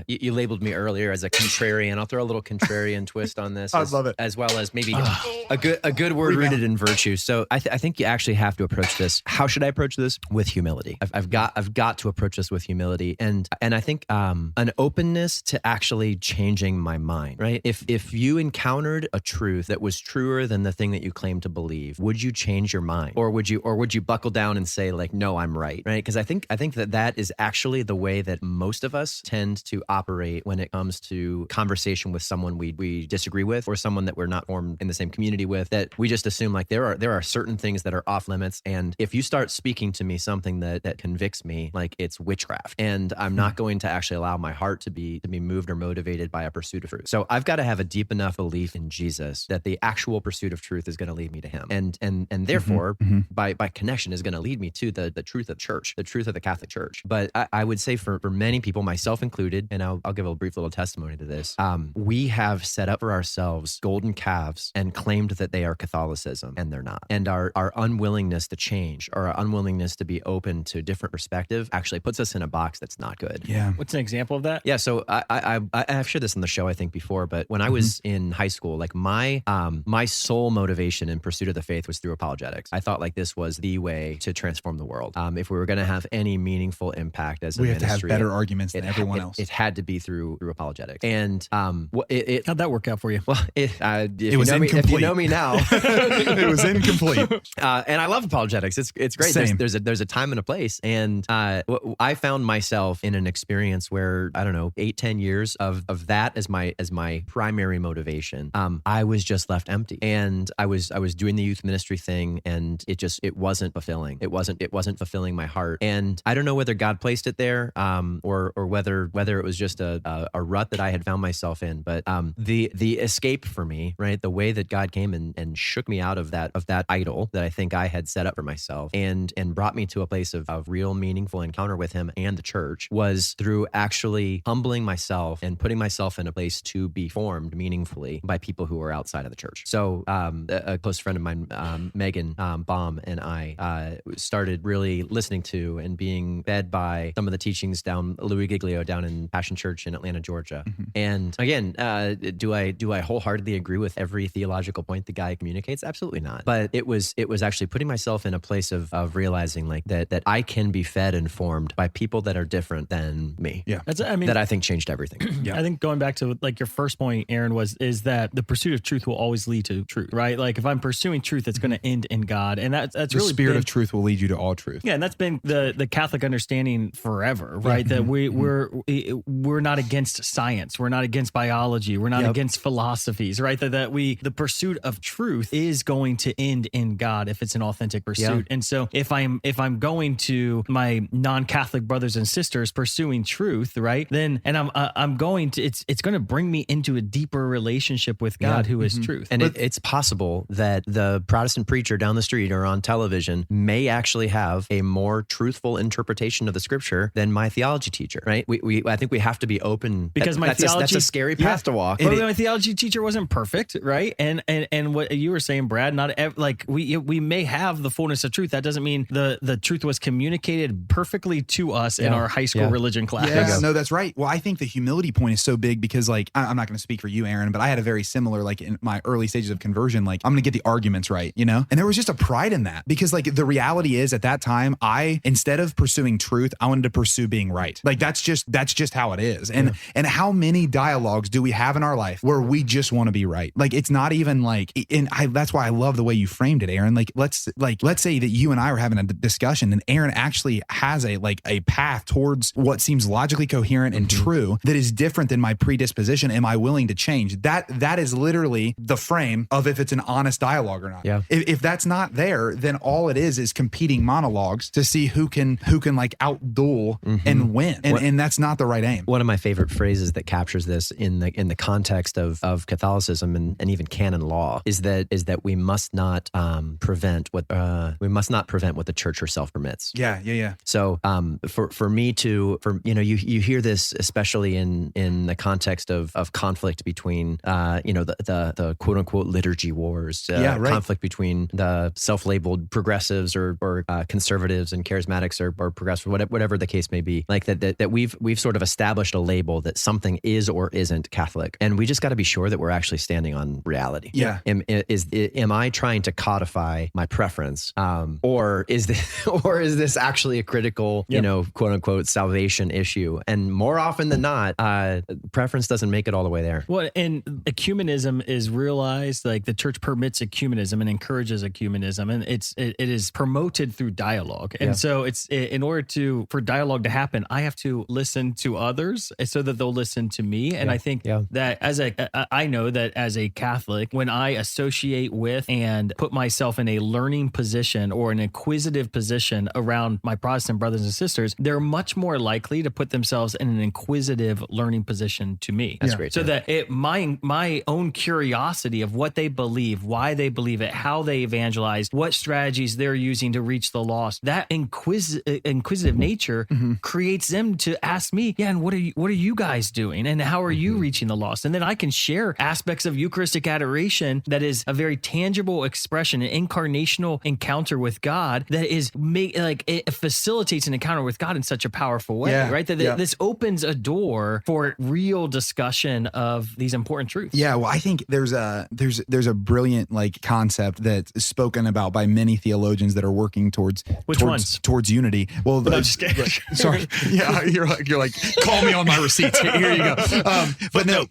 you labeled me earlier as a contrarian. I'll throw a little contrarian twist on this. I love it. As well as maybe a good word rooted in virtue. So I think you actually have to approach this. How should I approach this? With humility. I've got to approach this with humility. And I think, an openness to actually changing my mind, right? If you encountered a truth that was truer than the thing that you claim to believe, would you change your mind? Or would you buckle down and say like, no, I'm right? Right? Because I think that is actually the way that most of us tend to operate when it comes to conversation with someone we disagree with, or someone that we're not formed in the same community with, that we just assume like there are certain things that are off limits. And if you start speaking to me something that convicts me, like it's witchcraft, and I'm not going to actually allow my heart to be moved or motivated by a pursuit of truth. So I've got to have a deep enough belief in Jesus that the actual pursuit of truth is going to lead me to him. And therefore, by connection, is going to lead me to the truth of the church, the truth of the Catholic Church. But I would say for many people, myself included, and I'll give a brief little testimony to this, we have set up for ourselves golden calves and claimed that they are Catholicism, and they're not. And our unwillingness to change, or our unwillingness to be open to different perspective, actually puts us in a box that's not good. Yeah. What's an example of that? Yeah. So I've shared this on the show, I think, before, but when I was in high school, like my sole motivation in pursuit of the faith was through apologetics. I thought like this was the way to transform the world. If we were going to have any meaningful impact as a ministry, have to have better arguments than everyone else. It had to be through apologetics. And how'd that work out for you? Well, if you know me now, it was incomplete. And I love apologetics. It's great. Same. There's a time and a place. And I found myself in an experience where, I don't know, 8-10 years of that as my primary motivation. I was just left empty, and I was doing the youth ministry thing, and it wasn't fulfilling. It wasn't fulfilling my heart. And I don't know whether God placed it there, or whether it was just a rut that I had found myself in. But the escape for me, right? The way that God came and shook me out of that idol that I think I had set up for myself, and brought me to a place of real meaningful encounter with him and the church, was through actually humbling myself and putting myself in a place to be formed meaningfully by people who are outside of the church. So a close friend of mine, Megan Baum, and I started really listening to and being fed by some of the teachings down Louis Giglio down in Passion Church in Atlanta, Georgia. And again, do I wholeheartedly agree with every theological point the guy communicates? Absolutely not. But it was actually putting myself in a place of realizing like that I can be fed and formed by people that are different than me. Yeah. That I think changed everything. Yeah. I think going back to like your first point, Aaron, is that the pursuit of truth will always lead to truth, right? Like if I'm pursuing truth, it's going to end in God. And that's the really spirit of truth will lead you to all truth. Yeah. And that's been the Catholic understanding forever, right? That we're not against science. We're not against biology. We're not against philosophies, right? That the pursuit of truth is going to end in God if it's an authentic pursuit. Yeah. And so if I'm going to my non-Catholic brothers and sisters pursuing truth, right? Then, and I'm going to, it's going to bring me into a deeper relationship with God, who is truth. And it's possible that the Protestant preacher down the street or on television may actually have a more truthful interpretation of the scripture than my theology teacher, right? I think we have to be open, because that's a scary path to walk. But my theology teacher wasn't perfect, right? And what you were saying, Brad, we may have the fullness of truth. That doesn't mean the truth was communicated perfectly to us in our high school religion class. Yeah, no, that's right. Well, I think the humility point is so big because like, I'm not going to speak for you, Aaron, but I had a very similar, like in my early stages of conversion, like I'm going to get the arguments right, you know? And there was just a pride in that because like the reality is at that time, instead of pursuing truth, I wanted to pursue being right. Like that's just how it is. And how many dialogues do we have in our life where we just want to be right? Like it's not even like, that's why I love the way you framed it, Aaron. Like let's say that you and I were having a discussion and Aaron actually has a path towards what seems logically coherent and true that is different than my predisposition. Am I willing to change? That is literally the frame of if it's an honest dialogue or not. Yeah. If that's not there, then all it is competing monologues to see who can like outduel and win. And that's not the right aim. One of my favorite phrases that captures this in the context of Catholicism and even canon law is that we must not prevent what the church herself permits. Yeah. So for me you hear this especially in the context of conflict between, the quote unquote liturgy wars, conflict between the self-labeled progressives or conservatives and charismatics or progressive, whatever the case may be. Like that we've sort of established a label that something is or isn't Catholic, and we just got to be sure that we're actually standing on reality. Yeah. Am I trying to codify my preference, or is this actually a critical, quote unquote salvation issue? And more often than not, preference doesn't make it all the way there. Well, and ecumenism is realized, like the church permits ecumenism and encourages ecumenism, and it is promoted through dialogue. And so it's in order for dialogue to happen, I have to listen to others so that they'll listen to me. And I think that I know that as a Catholic, when I associate with and put myself in a learning position or an inquisitive position around my Protestant brothers and sisters, they're much more likely to put themselves in an inquisitive learning position to me. That's great. So that my own curiosity of what they believe, why they believe it, how they evangelize, what strategies they're using to reach the lost, that inquisitive nature creates them to ask me, and what are you guys doing? And how are you reaching the lost? And then I can share aspects of Eucharistic adoration that is a very tangible expression, an incarnational encounter with God that is it facilitates an encounter with God in such a powerful way, right? This opens a door for real discussion of these important truths. Yeah, well, I think there's a brilliant concept that's spoken about by many theologians that are working towards unity. Well, I'm just kidding. Sorry, yeah, you're like call me on my receipts. Here you go. But no,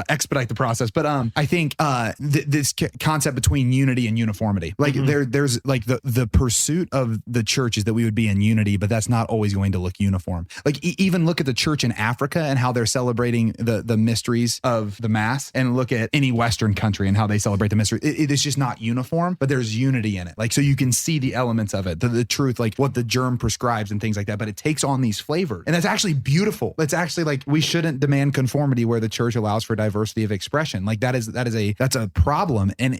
expedite the process. But I think this concept between unity and uniformity, there's the pursuit of the church is that we would be in unity, but that's not always going to look uniform. Even look at the church in Africa and how they're celebrating the mysteries of the Mass, and look at any Western country and how they celebrate the mystery. It is just not uniform, but there's unity in it. So you can see the elements of it, the truth, what the germ prescribes and things like that, but it takes on these flavors. And that's actually beautiful. That's actually we shouldn't demand conformity where the church allows for diversity of expression. That's a problem. And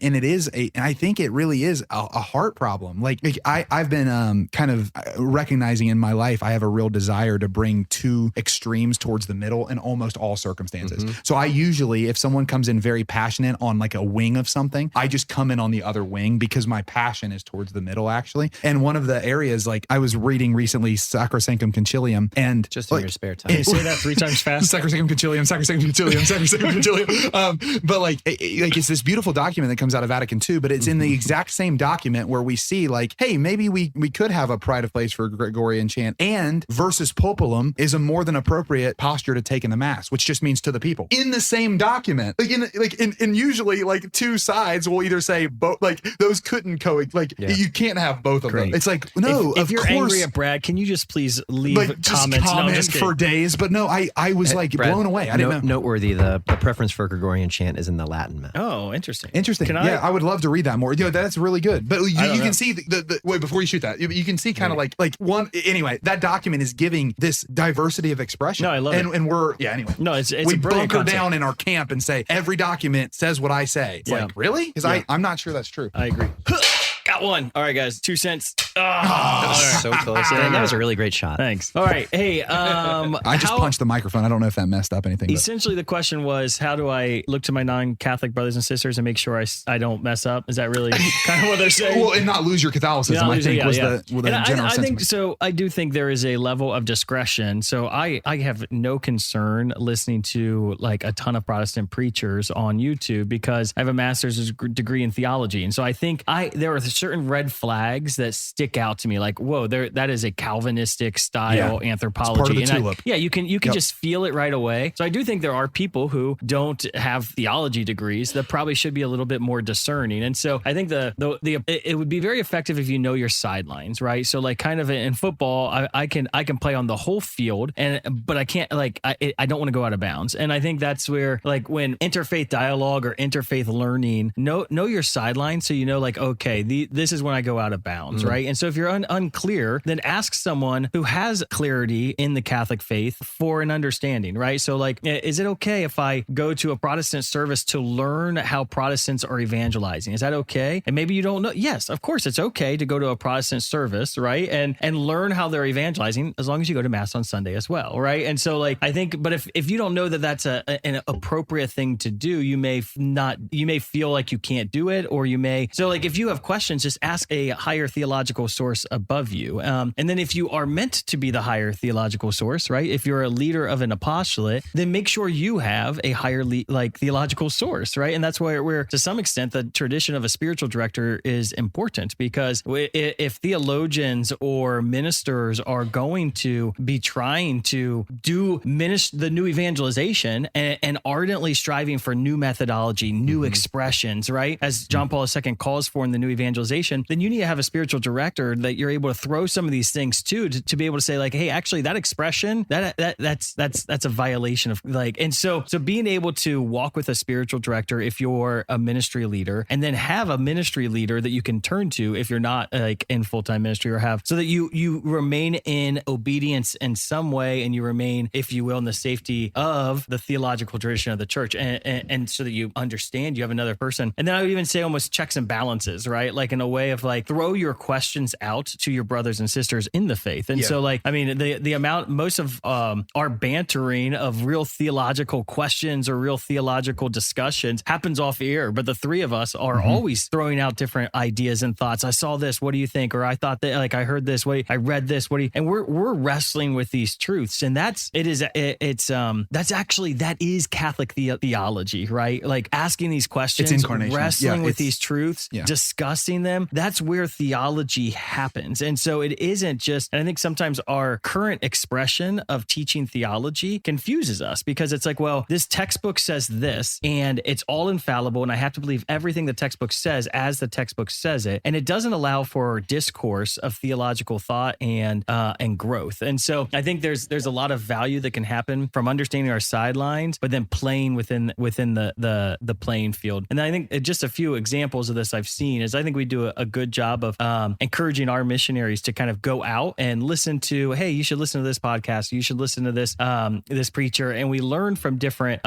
I think it really is a heart problem. I've been kind of recognizing in my life, I have a real desire to bring two extremes towards the middle in almost all circumstances. So I usually, if someone comes in very passionate on a wing of something, I just come in on the other wing because my passion is towards the middle, actually. And one of the areas, I was reading recently Sacrosanctum Concilium, and just in your spare time. Say that 3 times fast. Sacrosanctum Concilium, Sacrosanctum Concilium, Sacrosanctum Concilium. But it's this beautiful document that comes out of Vatican II, but it's in the exact same document where we see hey, maybe we could have a pride of place for Gregorian chant, and versus populum is a more than appropriate posture to take in the Mass, which just means to the people. In the same document, in usually two sides will either say both, those couldn't you can't have both of them. It's no, if you're angry at Brad, can you just please leave comments? Comment for days. But no, I was Brad, blown away. I didn't know. Noteworthy, the preference for Gregorian chant is in the Latin Mass. Oh, interesting. I would love to read that more. That's really good. But you can see the wait, before you shoot that, you can see kind of one. Anyway, that document is giving this diversity of expression. No, I love it. And we're anyway. No, it's we a brilliant bunker concept. down in our camp and say every document says what I say. It's really? Because I'm not sure that's true. I agree. Got one. All right, guys. 2 cents. That was so close. Yeah, that was a really great shot. Thanks. All right. Hey, I just punched the microphone. I don't know if that messed up anything. Essentially, the question was, how do I look to my non-Catholic brothers and sisters and make sure I don't mess up? Is that really kind of what they're saying? Well, and not lose your Catholicism, I think, was the general I think so. I do think there is a level of discretion. So I have no concern listening to a ton of Protestant preachers on YouTube because I have a master's degree in theology. And so I think there are certain red flags that stick out to me, whoa, that is a Calvinistic style anthropology. It's part of the tulip. You can just feel it right away. So I do think there are people who don't have theology degrees that probably should be a little bit more discerning. And so I think it would be very effective if you know your sidelines, right? So kind of in football, I can play on the whole field, but I can't I don't want to go out of bounds. And I think that's where when interfaith dialogue or interfaith learning, know your sidelines, so okay, this is when I go out of bounds, right? And so if you're unclear, then ask someone who has clarity in the Catholic faith for an understanding, right? So like, is it okay if I go to a Protestant service to learn how Protestants are evangelizing? Is that okay? And maybe you don't know. Yes, of course, it's okay to go to a Protestant service, right? And learn how they're evangelizing, as long as you go to Mass on Sunday as well, right? And so like, I think, but if you don't know that that's an appropriate thing to do, you may feel like you can't do it, or you may. So like, if you have questions, just ask a higher theological source above you. And then if you are meant to be the higher theological source, right? If you're a leader of an apostolate, then make sure you have a higher theological source, right? And that's where to some extent the tradition of a spiritual director is important, because if theologians or ministers are going to be trying to do the new evangelization and ardently striving for new methodology, new expressions, right? As John Paul II calls for in the new evangelization, then you need to have a spiritual director that you're able to throw some of these things to be able to say like, hey, actually that expression, that's a violation of like, and so being able to walk with a spiritual director if you're a ministry leader, and then have a ministry leader that you can turn to if you're not like in full-time ministry, or have, so that you remain in obedience in some way, and you remain, if you will, in the safety of the theological tradition of the church, and so that you understand you have another person. And then I would even say almost checks and balances, right? Like in a way of like, throw your questions out to your brothers and sisters in the faith. And so like, I mean, the amount, most of our bantering of real theological questions or real theological discussions happens off air, but the three of us are always throwing out different ideas and thoughts. I saw this, what do you think? Or I thought that, like, I heard this, I read this, and we're wrestling with these truths. And that is Catholic theology, right? Like asking these questions, it's incarnation. Wrestling with these truths, discussing them. That's where theology happens. And so it isn't just, and I think sometimes our current expression of teaching theology confuses us, because it's like, well, this textbook says this and it's all infallible, and I have to believe everything the textbook says as the textbook says it. And it doesn't allow for discourse of theological thought and growth. And so I think there's a lot of value that can happen from understanding our sidelines, but then playing within the playing field. And I think just a few examples of this I've seen is I think we do a good job of encouraging our missionaries to kind of go out and listen to, hey, you should listen to this podcast, you should listen to this this preacher, and we learn from different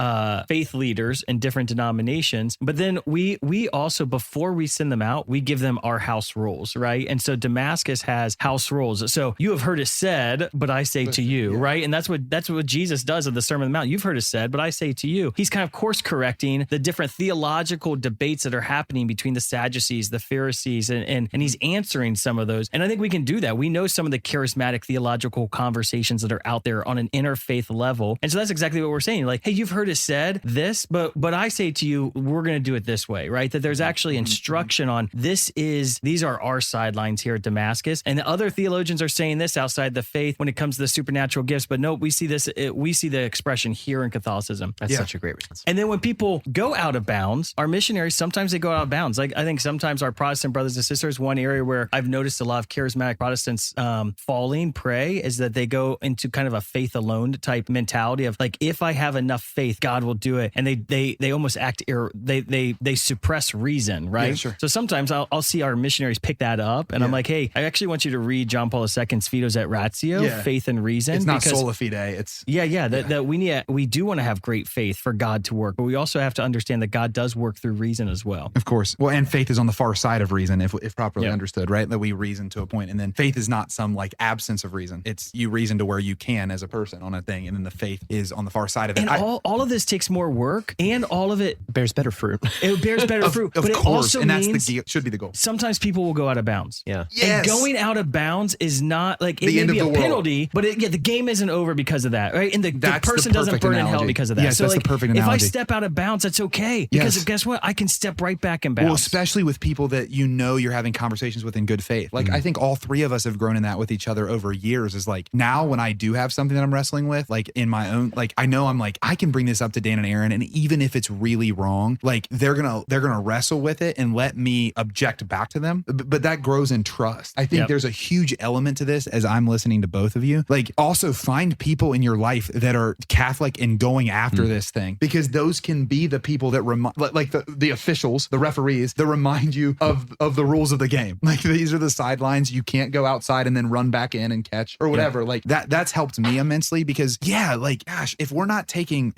faith leaders in different denominations. But then we also, before we send them out, we give them our house rules, right? And so Damascus has house rules. So you have heard it said, but I say to you, right? And that's what Jesus does at the Sermon on the Mount. You've heard it said, but I say to you. He's kind of course correcting the different theological debates that are happening between the Sadducees, the Pharisees, and he's answering some of those. And I think we can do that. We know some of the charismatic theological conversations that are out there on an interfaith level. And so that's exactly what we're saying. Like, hey, you've heard it said this, but I say to you, we're going to do it this way, right? That there's actually instruction on these are our sidelines here at Damascus. And the other theologians are saying this outside the faith when it comes to the supernatural gifts. But no, we see this, we see the expression here in Catholicism. That's such a great response. And then when people go out of bounds, our missionaries, sometimes they go out of bounds. Like I think sometimes our Protestant brothers and sisters, one area where I've noticed a lot of charismatic Protestants falling prey is that they go into kind of a faith alone type mentality of like, if I have enough faith, God will do it. And they almost act, they suppress reason, right? Yeah, sure. So sometimes I'll see our missionaries pick that up, and I'm like, hey, I actually want you to read John Paul II's Fides et Ratio, Faith and Reason. It's not sola fide. It's that we do want to have great faith for God to work, but we also have to understand that God does work through reason as well. Of course. Well, and faith is on the far side of reason, if properly understood, right? That we reason to a point, and then faith is not some like absence of reason. It's you reason to where you can as a person on a thing, and then the faith is on the far side of it. And all of this takes more work, and all of it bears better fruit. It bears better fruit, but it also and means that's should be the goal. Sometimes people will go out of bounds. Yeah. Yes. And going out of bounds is not like, it The may end be of a the world. penalty, but the game isn't over because of that, right? And the That's person the doesn't perfect burn in hell analogy. because of that. Yes, so that's like, the perfect if I analogy. step out of bounds, that's okay. Because guess what? I can step right back in bounds. Well, especially with people that you know you're having conversations with in good faith. Like, I think all three of us have grown in that with each other over years. Is like, now when I do have something that I'm wrestling with, like in my own, like I know I'm like, I can bring this up to Dan and Aaron, and even if it's really wrong, like they're gonna wrestle with it and let me object back to them. But that grows in trust. I think there's a huge element to this as I'm listening to both of you. Like, also find people in your life that are Catholic and going after this thing, because those can be the people that remind, like the officials, the referees, that remind you of of the rules of the game. Like these are the sidelines. You can't go outside and then run back in and catch or whatever. Like that's helped me immensely because like, gosh, if we're not taking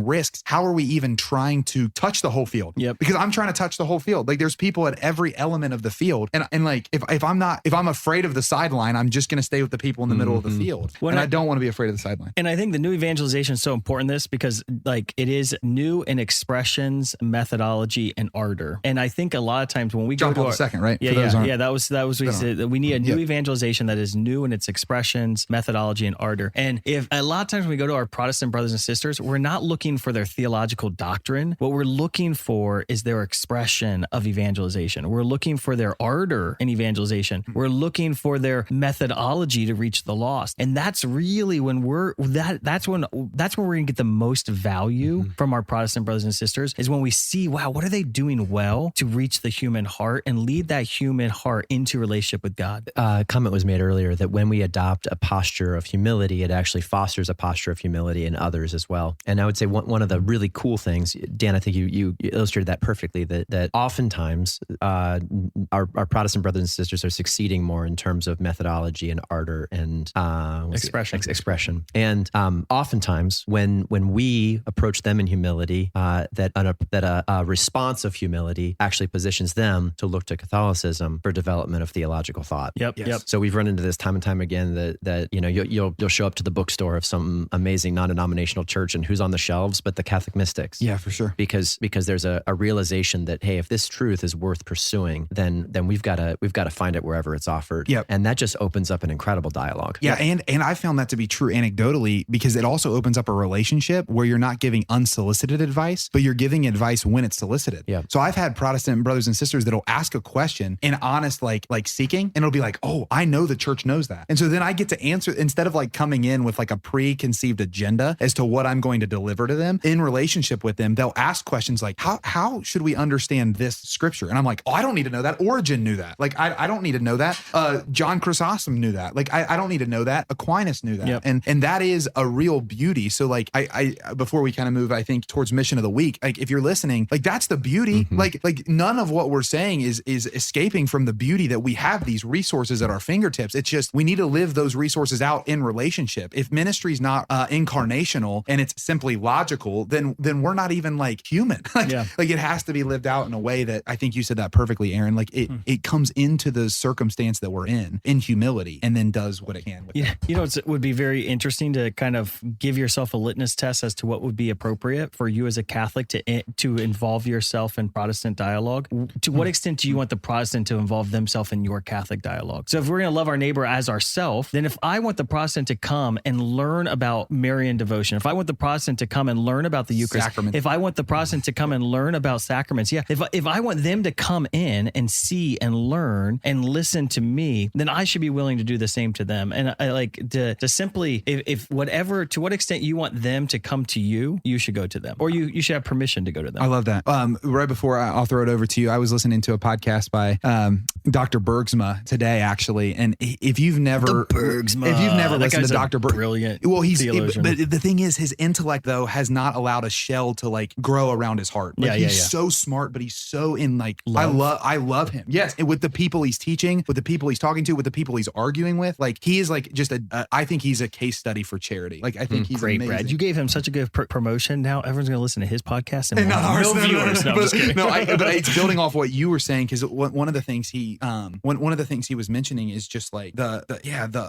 risks, how are we even trying to touch the whole field? Yep. Because I'm trying to touch the whole field. Like there's people at every element of the field. And like, if I'm afraid of the sideline, I'm just going to stay with the people in the middle of the field. And I don't want to be afraid of the sideline. And I think the new evangelization is so important in this because like it is new in expressions, methodology, and ardor. And I think a lot of times when we John go Paul to II, right? Yeah, that was what we said. We need a new evangelization that is new in its expressions, methodology, and ardor. And if a lot of times when we go to our Protestant brothers and sisters, we're not looking for their theological doctrine. What we're looking for is their expression of evangelization. We're looking for their ardor in evangelization. We're looking for their methodology to reach the lost. And that's really when that's when we're going to get the most value from our Protestant brothers and sisters is when we see, wow, what are they doing well to reach the human heart and lead that human heart into relationship with God? A comment was made earlier that when we adopt a posture of humility, it actually fosters a posture of humility in others as well. And I would say one of the really cool things, Dan, I think you illustrated that perfectly, that oftentimes our Protestant brothers and sisters are succeeding more in terms of methodology and ardor and expression. And oftentimes when we approach them in humility, that a response of humility actually positions them to look to Catholicism for development of theological thought. Yep. So we've run into this time and time again that you'll show up to the bookstore of some amazing non-denominational church and who's on the shelves but the Catholic mystics. Yeah, for sure. Because there's a realization that, hey, if this truth is worth pursuing, then we've got to find it wherever it's offered. Yep. And that just opens up an incredible dialogue. Yeah, and I found that to be true anecdotally because it also opens up a relationship where you're not giving unsolicited advice, but you're giving advice when it's solicited. Yeah. So I've had Protestant brothers and sisters that'll ask a question in honest like seeking, and it'll be like, oh, I know the church knows that. And so then I get to answer instead of like coming in with like a preconceived agenda as to what I'm going to deliver to them in relationship with them. They'll ask questions like, how should we understand this scripture? And I'm like, oh, I don't need to know that. Origen knew that. Like, I don't need to know that. John Chrysostom knew that. Like, I don't need to know that. Aquinas knew that. Yep. And that is a real beauty. So like, I before we kind of move, I think towards mission of the week, like if you're listening, like that's the beauty. Like none of what we're saying is escaping from the beauty that we have these resources at our fingertips. It's just, we need to live those resources out in relationship. If ministry is not incarnational and it's simply logical, then we're not even like human. Like it has to be lived out in a way that I think you said that perfectly, Aaron. Like it comes into the circumstance that we're in humility and then does what it can. With it. It would be very interesting to kind of give yourself a litmus test as to what would be appropriate for you as a Catholic to involve yourself in Protestant dialogue. To what extent do you want the Protestant to involve themselves in your Catholic dialogue? So if we're going to love our neighbor as ourselves, then if I want the Protestant to come and learn about Marian devotion, if I want the Protestant to come and learn about the Eucharist, if I want the Protestant to come and learn about sacraments, if I want them to come in and see and learn and listen to me, then I should be willing to do the same to them. And I like to simply, if whatever, to what extent you want them to come to you, you should go to them, or you should have permission to go to them. I love that. Right before I'll throw it over to you, I was listening to a podcast by Dr. Bergsma today, actually. And if you've never listened to Dr. Bergsma, brilliant. Well, theologian. but the thing is, his intellect though has not allowed a shell to like grow around his heart. Like, he's so smart, but he's so in like I love him. Yes, and with the people he's teaching, with the people he's talking to, with the people he's arguing with, like he is like just I think he's a case study for charity. Like I think he's great, amazing. Brad. You gave him such a good promotion. Now everyone's going to listen to his podcast and no viewers. But it's building off what you were saying, because one of the things he was mentioning is just like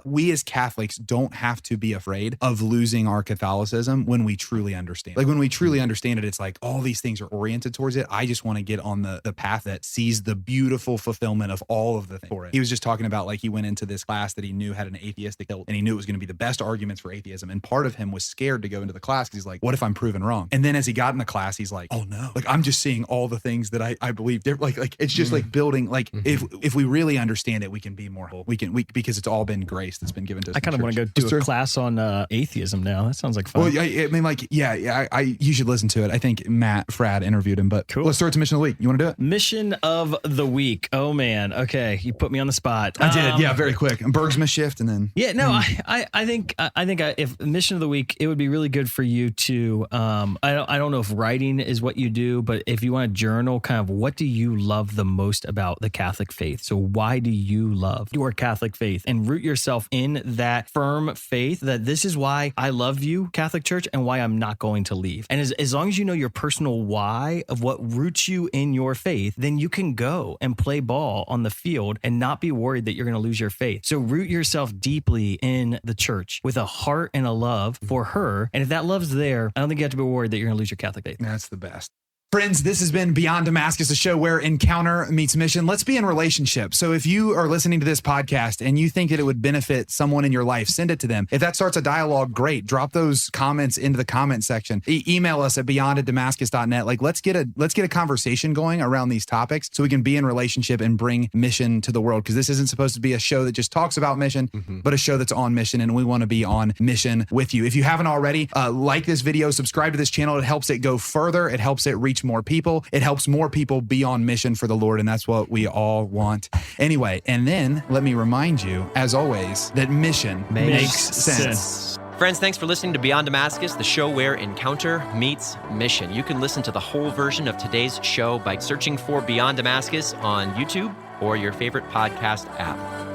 we as Catholics don't have to be afraid of losing our Catholicism when we truly understand. Like when we truly understand it, it's like all these things are oriented towards it. I just want to get on the path that sees the beautiful fulfillment of all of the things for it. He was just talking about like he went into this class that he knew had an atheistic tilt, and he knew it was going to be the best arguments for atheism. And part of him was scared to go into the class because he's like, what if I'm proven wrong? And then as he got in the class, he's like, oh no, like I'm just seeing all the things that I believe. Like it's just like building. Like if we really understand it, we can be more whole. We because it's all been grace that's been given to us. I kind of want to go do a class on atheism now. That sounds like fun. Well, I mean, like, you should listen to it. I think Matt Frad interviewed him, but cool. Let's start to Mission of the Week. You want to do it? Mission of the Week. Oh man. Okay. You put me on the spot. I did. Yeah. Very quick. Bergsma shift. And then. Yeah, no, I think if Mission of the Week, it would be really good for you to, I don't know if writing is what you do, but if you want to journal kind of what do you love the most about the Catholic faith. So why do you love your Catholic faith? And root yourself in that firm faith that this is why I love you, Catholic Church, and why I'm not going to leave. And as long as you know your personal why of what roots you in your faith, then you can go and play ball on the field and not be worried that you're going to lose your faith. So root yourself deeply in the church with a heart and a love for her. And if that love's there, I don't think you have to be worried that you're going to lose your Catholic faith. That's the best. Friends, this has been Beyond Damascus, a show where encounter meets mission. Let's be in relationship. So if you are listening to this podcast and you think that it would benefit someone in your life, send it to them. If that starts a dialogue, great. Drop those comments into the comment section. Email us at beyond@damascus.net. Like, let's get a conversation going around these topics so we can be in relationship and bring mission to the world. Because this isn't supposed to be a show that just talks about mission, but a show that's on mission, and we want to be on mission with you. If you haven't already, like this video, subscribe to this channel. It helps it go further. It helps it reach more people. It helps more people be on mission for the Lord, and that's what we all want. Anyway, and then let me remind you, as always, that mission makes sense. Friends, thanks for listening to Beyond Damascus, the show where encounter meets mission. You can listen to the whole version of today's show by searching for Beyond Damascus on YouTube or your favorite podcast app.